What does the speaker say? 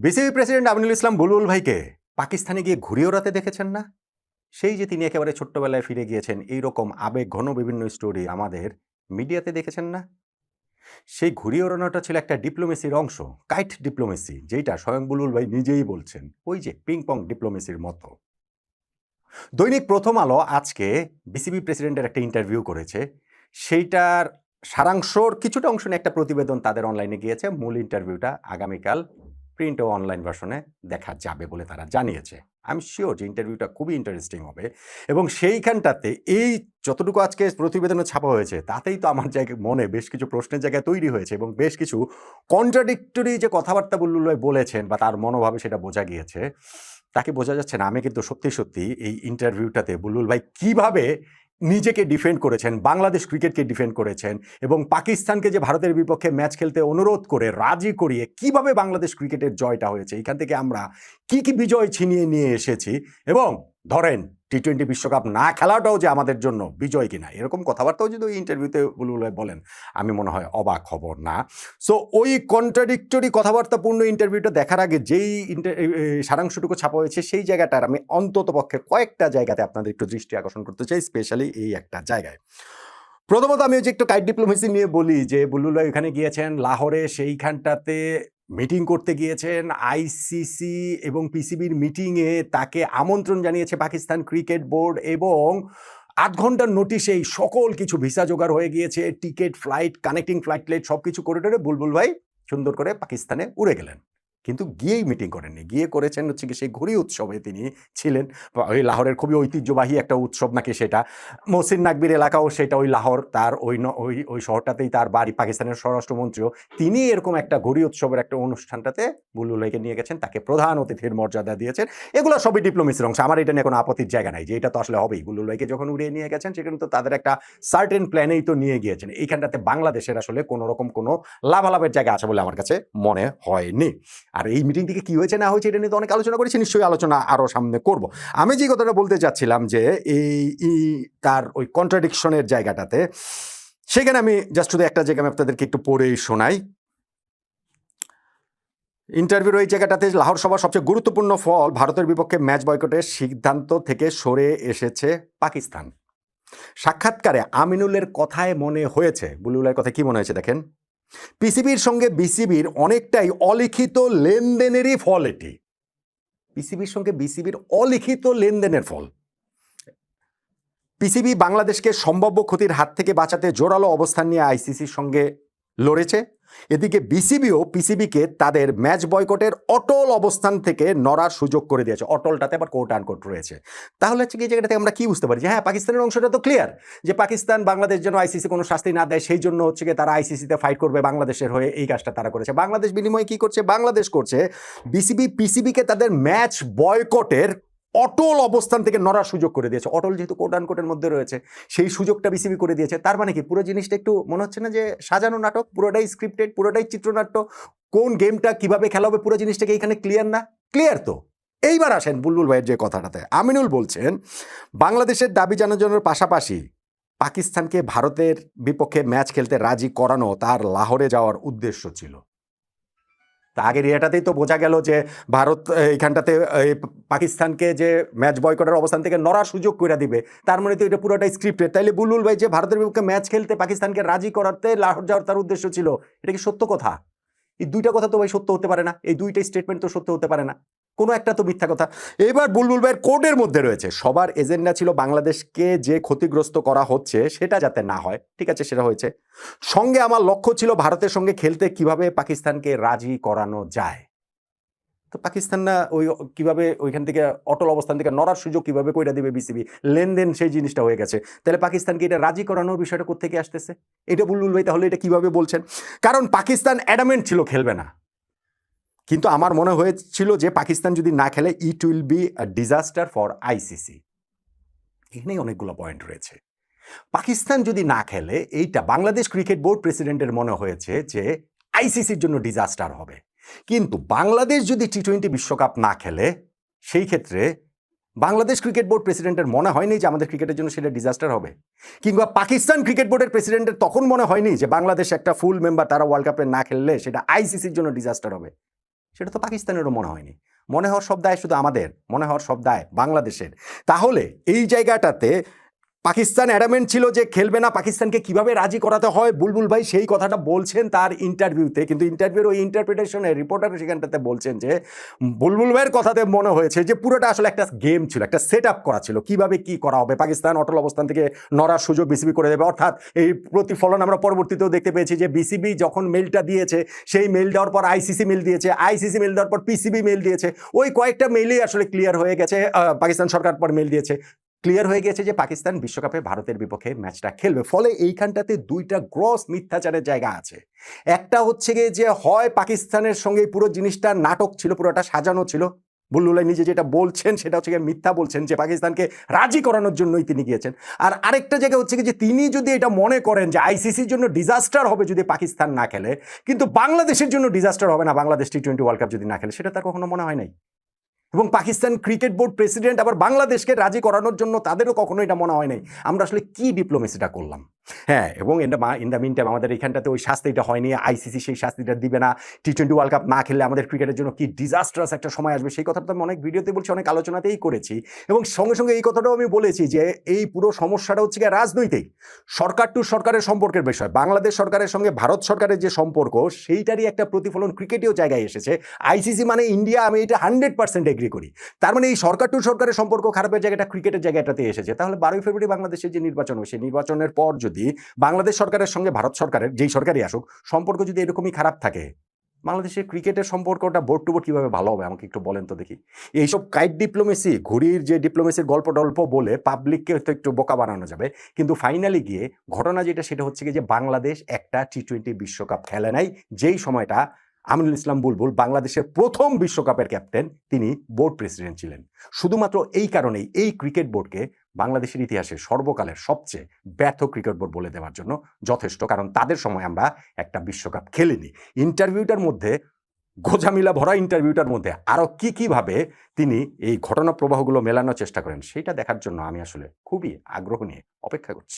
BCB president Aminul Islam বুলবুল ভাইকে পাকিস্তানে গিয়ে ঘুরে ওড়াতে দেখেছেন না? সেই যে তিনি একেবারে ছোট্টবেলায় ফিরে গিয়েছেন, এইরকম আবেগ ঘন বিভিন্ন স্টোরি আমাদের মিডিয়াতে দেখেছেন না? সেই ঘুরিয়ে ওড়ানোটা ছিল একটা ডিপ্লোমেসির অংশ, কাইট ডিপ্লোমেসি, যেটা স্বয়ং বুলবুল ভাই নিজেই বলছেন, ওই যে পিং পং ডিপ্লোমেসির মতো। দৈনিক প্রথম আলো আজকে বিসিবি প্রেসিডেন্টের একটা ইন্টারভিউ করেছে। সেইটার সারাংশর কিছুটা অংশ নিয়ে একটা প্রতিবেদন তাদের অনলাইনে গিয়েছে। মূল ইন্টারভিউটা আগামীকাল প্রিন্ট ও অনলাইন ভার্সনে দেখা যাবে বলে তারা জানিয়েছে। আমি শিওর যে ইন্টারভিউটা খুবই ইন্টারেস্টিং হবে এবং সেইখানটাতে এই যতটুকু আজকে প্রতিবেদনে ছাপা হয়েছে তাতেই তো আমার জায়গায় মনে বেশ কিছু প্রশ্নের জায়গায় তৈরি হয়েছে এবং বেশ কিছু কন্ট্রাডিক্টরি যে কথাবার্তা বুলবুল ভাই বলেছেন বা তার মনোভাবে সেটা বোঝা গিয়েছে। তাকে বোঝা যাচ্ছে না। আমি কিন্তু সত্যি এই ইন্টারভিউটাতে বুলবুল ভাই কিভাবে নিজেকে ডিফেন্ড করেছেন, বাংলাদেশ ক্রিকেটকে ডিফেন্ড করেছেন এবং পাকিস্তানকে যে ভারতের বিপক্ষে ম্যাচ খেলতে অনুরোধ করে রাজি করিয়ে কিভাবে বাংলাদেশ ক্রিকেটের জয়টা হয়েছে, এখান থেকে আমরা কি বিজয় ছিনিয়ে নিয়ে এসেছি এবং ধরেন টি-20 বিশ্বকাপ না খেলাটাও যে আমাদের জন্য বিজয় কিনা, এরকম কথাবার্তাও যদি ওই ইন্টারভিউতে বুলবুল ভাই বলেন, আমি মনে হয় অবাক হব না। সো ওই কন্ট্রাডিক্টরি কথাবার্তাপূর্ণ ইন্টারভিউটা দেখার আগে যেই সারাংশটুকু ছাপা হয়েছে সেই জায়গাটার আমি অন্ততপক্ষে কয়েকটা জায়গাতে আপনাদের একটু দৃষ্টি আকর্ষণ করতে চাই, স্পেশালি এই একটা জায়গায়। প্রথমত আমি যে একটু কাইট ডিপ্লোমেসি নিয়ে বলি যে বুলবুল ভাই ওখানে গিয়েছেন লাহোরে, সেইখানটাতে মিটিং করতে গিয়েছেন। আইসিসি এবং পিসিবির মিটিংয়ে তাকে আমন্ত্রণ জানিয়েছে পাকিস্তান ক্রিকেট বোর্ড এবং ৮ ঘন্টার নোটিশেই সকল কিছু ভিসা জোগাড় হয়ে গিয়েছে, টিকিট, ফ্লাইট, কানেক্টিং ফ্লাইট সব কিছু করে টরে বুলবুল ভাই সুন্দর করে পাকিস্তানে উড়ে গেলেন। কিন্তু গিয়েই মিটিং করেননি, গিয়ে করেছেন হচ্ছে কি সেই ঘুড়ি উৎসবে তিনি ছিলেন। ওই লাহোরের খুবই ঐতিহ্যবাহী একটা উৎসব নাকি সেটা। মহসিন নাকবির এলাকাও সেটা, ওই লাহোর তার ওই শহরটাতেই তার বাড়ি, পাকিস্তানের স্বরাষ্ট্রমন্ত্রীও তিনি এরকম একটা ঘুড়ি উৎসবের একটা অনুষ্ঠানটাতে বুলবুল ভাইকে নিয়ে গেছেন, তাকে প্রধান অতিথির মর্যাদা দিয়েছেন। এগুলো সবই ডিপ্লোমেসির অংশ, আমার এটা নিয়ে কোনো আপত্তির জায়গা নাই যে এটা তো আসলে হবেই। বুলবুল ভাইকে যখন উড়িয়ে নিয়ে গেছেন সেখানে তো তাদের একটা সার্টেন প্ল্যানেই তো নিয়ে গিয়েছেন। এইখানটাতে বাংলাদেশের আসলে কোনো রকম কোনো লাভালাভের জায়গা আছে বলে আমার কাছে মনে হয়নি। আর এই মিটিং থেকে কি হয়েছে না হয়েছে এটা নিয়ে তো অনেক আলোচনা করেছি, নিশ্চয়ই আলোচনা আরও সামনে করব। আমি যে কথাটা বলতে চাচ্ছিলাম যে এই তার ওই কন্ট্রাডিকশনের জায়গাটাতে, সেখানে আমি জাস্ট শুধু একটা জায়গা আমি আপনাদেরকে একটু পড়েই শোনাই। ইন্টারভিউর ওই জায়গাটাতে লাহোর সভার সবচেয়ে গুরুত্বপূর্ণ ফল ভারতের বিপক্ষে ম্যাচ বয়কটের সিদ্ধান্ত থেকে সরে এসেছে পাকিস্তান। সাক্ষাৎকারে আমিনুলের কথায় মনে হয়েছে, বুলবুলের কথা কি মনে হয়েছে দেখেন, পিসিবির সঙ্গে বিসিবির অনেকটাই অলিখিত লেনদেনেরই ফল এটি। পিসিবির সঙ্গে বিসিবির অলিখিত লেনদেনের ফল। পিসিবি বাংলাদেশকে সম্ভাব্য ক্ষতির হাত থেকে বাঁচাতে জোরালো অবস্থান নিয়ে আইসিসির সঙ্গে লড়েছে। এদিকে বিসিবিও পিসিবিকে তাদের ম্যাচ বয়কটের অটল অবস্থান থেকে নড়ার সুযোগ করে দিয়েছে। অটলটাতে আবার কোট আনকোট রয়েছে। তাহলে হচ্ছে কি জায়গাটাতে আমরা কি বুঝতে পারি যে হ্যাঁ, পাকিস্তানের অংশটা তো ক্লিয়ার যে পাকিস্তান বাংলাদেশ যেন আইসিসি কোনো শাস্তি না দেয়, সেই জন্য হচ্ছে কি তারা আইসিসিতে ফাইট করবে বাংলাদেশের হয়ে, এই কাজটা তারা করেছে। বাংলাদেশ বিনিময়ে কি করছে? বাংলাদেশ করছে বিসিবি পিসিবিকে তাদের ম্যাচ বয়কটের অটল অবস্থান থেকে নড়ার সুযোগ করে দিয়েছে। অটল যেহেতু কোট আনকোটের মধ্যে রয়েছে, সেই সুযোগটা বিসিবি করে দিয়েছে। তার মানে কি পুরো জিনিসটা একটু মনে হচ্ছে না যে সাজানো নাটক, পুরোটাই স্ক্রিপ্টেড, পুরোটাই চিত্রনাট্য, কোন গেমটা কিভাবে খেলা হবে পুরো জিনিসটাকে এখানে ক্লিয়ার না? ক্লিয়ার তো। এইবার আসেন বুলবুল ভাইয়ের যে কথাটাতে, আমিনুল বলছেন বাংলাদেশের দাবি জানানোর পাশাপাশি পাকিস্তানকে ভারতের বিপক্ষে ম্যাচ খেলতে রাজি করানো তার লাহোরে যাওয়ার উদ্দেশ্য ছিল। আগের এটাতেই তো বোঝা গেল যে ভারত এইখানটাতে পাকিস্তানকে যে ম্যাচ বয়কটের অবস্থান থেকে নড়ার সুযোগ করে দিবে, তার মানে তো এটা পুরোটাই স্ক্রিপ্টেড। তাইলে বুলবুল ভাই যে ভারতের বিপক্ষে ম্যাচ খেলতে পাকিস্তানকে রাজি করাতে লাহোর যাওয়ার তার উদ্দেশ্য ছিল, এটা কি সত্য কথা? এই দুইটা কথা তো ভাই সত্য হতে পারে না, এই দুইটা স্টেটমেন্ট তো সত্য হতে পারে না, কোনো একটা তো মিথ্যা কথা। এবার বুলবুল ভাইয়ের কোডের মধ্যে রয়েছে সবার এজেন্ডা ছিল বাংলাদেশকে যে ক্ষতিগ্রস্ত করা হচ্ছে সেটা যাতে না হয়। ঠিক আছে, সেটা হয়েছে। সঙ্গে আমার লক্ষ্য ছিল ভারতের সঙ্গে খেলতে কিভাবে পাকিস্তানকে রাজি করানো যায়। তো পাকিস্তান না ওই কিভাবে ওইখান থেকে অটল অবস্থান থেকে নড়ার সুযোগ কিভাবে কইরা দিবে বিসিবি, লেনদেন সেই জিনিসটা হয়ে গেছে। তাহলে পাকিস্তানকে এটা রাজি করানোর বিষয়টা কোত্থেকে আসতেছে? এটা বুলবুল ভাই তাহলে এটা কিভাবে বলছেন? কারণ পাকিস্তান অ্যাডামেন্ট ছিল খেলবে না, কিন্তু আমার মনে হয়েছিল যে পাকিস্তান যদি না খেলে it will be a disaster for ICC. এখানেই অনেকগুলো পয়েন্ট রয়েছে। পাকিস্তান যদি না খেলে এইটা বাংলাদেশ ক্রিকেট বোর্ড প্রেসিডেন্টের মনে হয়েছে যে আইসিসির জন্য ডিজাস্টার হবে। কিন্তু বাংলাদেশ যদি টি-20 বিশ্বকাপ না খেলে সেই ক্ষেত্রে বাংলাদেশ ক্রিকেট বোর্ড প্রেসিডেন্টের মনে হয়নি যে আমাদের ক্রিকেটের জন্য সেটা ডিজাস্টার হবে। কিংবা পাকিস্তান ক্রিকেট বোর্ডের প্রেসিডেন্টের তখন মনে হয়নি যে বাংলাদেশ একটা ফুল মেম্বার, তারা ওয়ার্ল্ড কাপে না খেললে সেটা আইসিসির জন্য ডিজাস্টার হবে। সেটা তো পাকিস্তানেরও মনে হয়নি। মনে হওয়ার সব দায় শুধু আমাদের, মনে হওয়ার সব দায় বাংলাদেশের। তাহলে এই জায়গাটাতে পাকিস্তান অ্যাডামেন্ট ছিল যে খেলবে না, পাকিস্তানকে কিভাবে রাজি করাতে হয় বুলবুল ভাই সেই কথাটা বলছেন তার ইন্টারভিউতে, কিন্তু ইন্টারভিউর ওই ইন্টারপ্রিটেশনে রিপোর্টার সেখানটাতে বলছেন যে বুলবুল ভাইয়ের কথাতে মনে হয়েছে যে পুরোটা আসলে একটা গেম ছিল, একটা সেট আপ করা ছিল, কিভাবে কি করা হবে, পাকিস্তান অটল অবস্থান থেকে নড়ার সুযোগ বিসিবি করে দেবে। অর্থাৎ এই প্রতিফলন আমরা পরবর্তীতেও দেখতে পেয়েছি যে বিসিবি যখন মেলটা দিয়েছে, সেই মেল দেওয়ার পর আইসিসি মেল দিয়েছে, আইসিসি মেল দেওয়ার পর পিসিবি মেল দিয়েছে, ওই কয়েকটা মেলেই আসলে ক্লিয়ার হয়ে গেছে, পাকিস্তান সরকার পর মেল দিয়েছে, ক্লিয়ার হয়ে গেছে যে পাকিস্তান বিশ্বকাপে ভারতের বিপক্ষে ম্যাচটা খেলবে। ফলে এইখানটাতে দুইটা গ্রস মিথ্যাচারের জায়গা আছে। একটা হচ্ছে গিয়ে যে হয় পাকিস্তানের সঙ্গে পুরো জিনিসটা নাটক ছিল, পুরোটা সাজানো ছিল, বুলবুল নিজে যেটা বলছেন সেটা হচ্ছে গিয়ে মিথ্যা বলছেন যে পাকিস্তানকে রাজি করানোর জন্যই তিনি গিয়েছেন। আর আরেকটা জায়গা হচ্ছে কি যে তিনি যদি এটা মনে করেন যে আইসিসির জন্য ডিজাস্টার হবে যদি পাকিস্তান না খেলে, কিন্তু বাংলাদেশের জন্য ডিজাস্টার হবে না বাংলাদেশ টি-20 ওয়ার্ল্ড কাপ যদি না খেলে, সেটা তার কখনো মনে হয় নাই। এবং পাকিস্তান ক্রিকেট বোর্ড প্রেসিডেন্ট আবার বাংলাদেশকে রাজি করানোর জন্য তাদেরও কখনো এটা মনে হয় নাই। আমরা আসলে কি ডিপ্লোমেসিটা করলাম। হ্যাঁ, এবং ইন দ্য মিন টাইম আমাদের এখানটাতে ওই শাস্তিটা হয়নি, আইসিসি সেই শাস্তিটা দিবে না, টি-20 ওয়ার্ল্ড কাপ না খেললে আমাদের ক্রিকেটের জন্য কি ডিজাস্টারাস একটা সময় আসবে, সেই কথাটা আমি অনেক ভিডিওতে বলছি, অনেক আলোচনাতেই করেছি। এবং সঙ্গে সঙ্গে এই কথাটাও আমি বলেছি যে এই পুরো সমস্যাটা হচ্ছে গিয়ে রাজনৈতিক, সরকার টু সরকারের সম্পর্কের বিষয়। বাংলাদেশ সরকারের সঙ্গে ভারত সরকারের যে সম্পর্ক, সেইটারই একটা প্রতিফলন ক্রিকেটেও জায়গায় এসেছে। আইসিসি মানে ইন্ডিয়া, আমি এটা 100% এগ্রি করি। তার মানে এই সরকার টু সরকারের সম্পর্ক খারাপের জায়গাটা ক্রিকেটের জায়গাটাতে এসেছে। তাহলে 12ই ফেব্রুয়ারি বাংলাদেশের যে নির্বাচন হবে, সেই নির্বাচনের পর যদি বাংলাদেশ সরকারের সঙ্গে ভারত সরকারের যেই সরকারই আসুক সম্পর্ক যদি এরকমই খারাপ থাকে, বাংলাদেশের ক্রিকেটের সম্পর্কটা বোর্ড টু বোর্ড কীভাবে ভালো হবে আমাকে একটু বলেন তো দেখি। এইসব কাইট ডিপ্লোমেসি, ঘুড়ির যে ডিপ্লোমেসির গল্প টল্প বলে পাবলিককে হয়তো একটু বোকা বানানো যাবে, কিন্তু ফাইনালি গিয়ে ঘটনা যেটা সেটা হচ্ছে কি যে বাংলাদেশ একটা টি-20 বিশ্বকাপ খেলে নাই, যেই সময়টা আমিনুল ইসলাম বুলবুল বাংলাদেশের প্রথম বিশ্বকাপের ক্যাপ্টেন, তিনি বোর্ড প্রেসিডেন্ট ছিলেন। শুধুমাত্র এই কারণেই এই ক্রিকেট বোর্ডকে বাংলাদেশের ইতিহাসে সর্বকালের সবচেয়ে ব্যর্থ ক্রিকেট বোর্ড বলে দেওয়ার জন্য যথেষ্ট, কারণ তাদের সময় আমরা একটা বিশ্বকাপ খেলিনি। ইন্টারভিউটার মধ্যে, গোজামিলা ভরা ইন্টারভিউটার মধ্যে আরও কীভাবে তিনি এই ঘটনা প্রবাহগুলো মেলানোর চেষ্টা করেন, সেটা দেখার জন্য আমি আসলে খুবই আগ্রহ নিয়ে অপেক্ষা করছি।